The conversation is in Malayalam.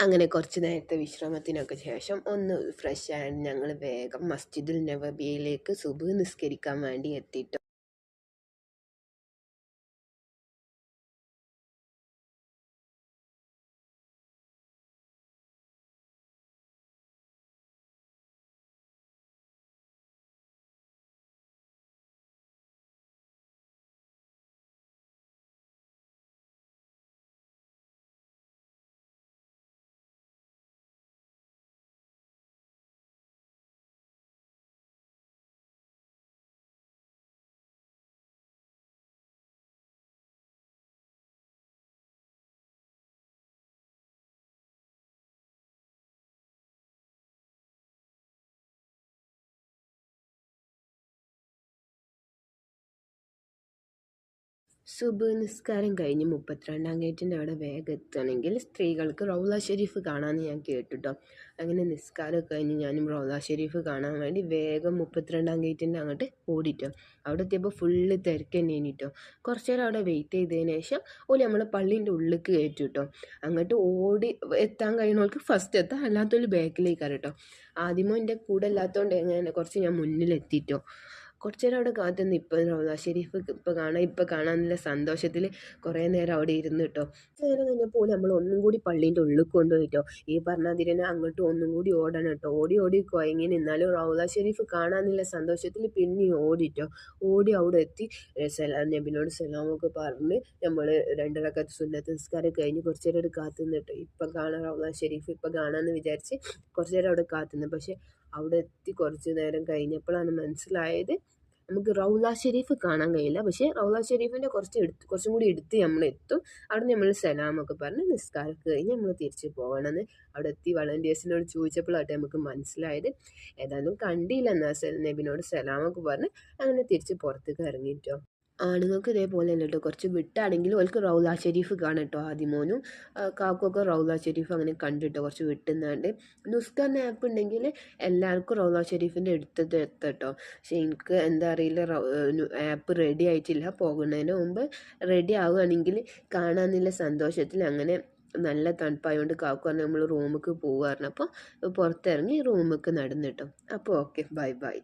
അങ്ങനെ കുറച്ച് നേരത്തെ വിശ്രമത്തിനൊക്കെ ശേഷം ഒന്ന് ഫ്രഷ് ആയിട്ട് ഞങ്ങൾ വേഗം മസ്ജിദുൽ നബവിയിലേക്ക് സുബ്ഹ് നിസ്കരിക്കാൻ വേണ്ടി എത്തിയിട്ട് സുബ്ഹ് നിസ്കാരം കഴിഞ്ഞ് 32-ാം ഗേറ്റിൻ്റെ അവിടെ വേഗം എത്തണമെങ്കിൽ സ്ത്രീകൾക്ക് റൗള ഷെരീഫ് കാണാമെന്ന് ഞാൻ കേട്ടുട്ടോ. അങ്ങനെ നിസ്കാരം കഴിഞ്ഞ് ഞാനും റൗള ഷെരീഫ് കാണാൻ വേണ്ടി വേഗം 32-ാം ഗേറ്റിൻ്റെ അങ്ങോട്ട് ഓടിട്ടോ. അവിടെ എത്തിയപ്പോൾ ഫുള്ള് തിരക്ക് തന്നെയാണ് കേട്ടോ. കുറച്ച് നേരം അവിടെ വെയിറ്റ് ചെയ്തതിന് ശേഷം ഓല് നമ്മളെ പള്ളീൻ്റെ ഉള്ളിലേക്ക് കയറ്റി കേട്ടോ. അങ്ങോട്ട് ഓടി എത്താൻ കഴിയുന്നവർക്ക് ഫസ്റ്റ് എത്താം, അല്ലാത്തവർ ബാക്കിലേക്കാണ് കേട്ടോ. ആദ്യമോ എൻ്റെ കൂടെ അല്ലാത്തതുകൊണ്ട് എങ്ങനെ കുറച്ച് ഞാൻ മുന്നിലെത്തിയിട്ടോ. കുറച്ച് നേരം അവിടെ കാത്തുനിന്ന് ഇപ്പം റൗള ഷെരീഫ് ഇപ്പം കാണാനുള്ള സന്തോഷത്തിൽ കുറേ നേരം അവിടെ ഇരുന്ന് കേട്ടോ. നേരം കഴിഞ്ഞപ്പോൾ നമ്മൾ ഒന്നും കൂടി പള്ളീൻ്റെ ഉള്ളിൽ കൊണ്ടുപോയിട്ടോ. ഈ പറഞ്ഞാൽ തന്നെ അങ്ങോട്ടും ഒന്നും കൂടി ഓടണം കേട്ടോ. ഓടി ഓടി കുഴങ്ങി നിന്നാലും റൗള ഷെരീഫ് കാണാനുള്ള സന്തോഷത്തിൽ പിന്നെയും ഓടിട്ടോ. ഓടി അവിടെ എത്തി നബിനോട് സലാമൊക്കെ പറഞ്ഞ് നമ്മൾ 2 റക്അത്ത് സുന്നത്ത് നിസ്കാരം കഴിഞ്ഞ് കുറച്ച് നേരം അവിടെ കാത്തു നിന്നിട്ടോ. ഇപ്പം കാണാം റൗള ഷെരീഫ് ഇപ്പം കാണാമെന്ന് വിചാരിച്ച് കുറച്ച് നേരം അവിടെ കാത്തുനിന്നു. പക്ഷെ അവിടെ എത്തി കുറച്ച് നേരം കഴിഞ്ഞപ്പോഴാണ് മനസ്സിലായത് നമുക്ക് റൗള ഷെരീഫ് കാണാൻ കഴിയില്ല. പക്ഷേ റൗള ഷെരീഫിൻ്റെ കുറച്ചും കൂടി എടുത്ത് നമ്മളെത്തും. അവിടെ നമ്മൾ സലാമൊക്കെ പറഞ്ഞ് നിസ്കാരമൊക്കെ കഴിഞ്ഞ് നമ്മൾ തിരിച്ച് പോകണമെന്ന് അവിടെ എത്തി വളണ്ടിയേഴ്സിനോട് ചോദിച്ചപ്പോഴാട്ടെ നമുക്ക് മനസ്സിലായത്. ഏതായാലും കണ്ടില്ല, എന്നാൽ നബിനോട് സലാമൊക്കെ പറഞ്ഞ് അങ്ങനെ തിരിച്ച് പുറത്തേക്ക് ഇറങ്ങിയിട്ടോ. ആണുങ്ങൾക്ക് ഇതേപോലെ തന്നെ കേട്ടോ. കുറച്ച് വിട്ടാണെങ്കിലും ഓൾക്ക് റൗള ഷെരീഫ് കാണാം കേട്ടോ. ആദിമോനും കാക്കൊക്കെ റൗള ഷെരീഫ് അങ്ങനെ കണ്ടിട്ടോ കുറച്ച് വിട്ടുന്നാണ്ട്. നുസ്കാറിൻ്റെ ആപ്പ് ഉണ്ടെങ്കിൽ എല്ലാവർക്കും റൗള ഷെരീഫിൻ്റെ അടുത്തത് എത്താം കേട്ടോ. പക്ഷേ എനിക്ക് എന്താ അറിയില്ല, ആപ്പ് റെഡി ആയിട്ടില്ല. പോകുന്നതിന് മുമ്പ് റെഡി ആവുകയാണെങ്കിൽ കാണാമെന്നുള്ള സന്തോഷത്തിൽ അങ്ങനെ നല്ല തണുപ്പായതുകൊണ്ട് കാക്കു പറഞ്ഞ് നമ്മൾ റൂമിലേക്ക് പോകുക പറഞ്ഞപ്പോൾ പുറത്തിറങ്ങി റൂമിലേക്ക് നടന്നു കേട്ടോ. അപ്പോൾ ഓക്കെ, ബൈ ബൈ.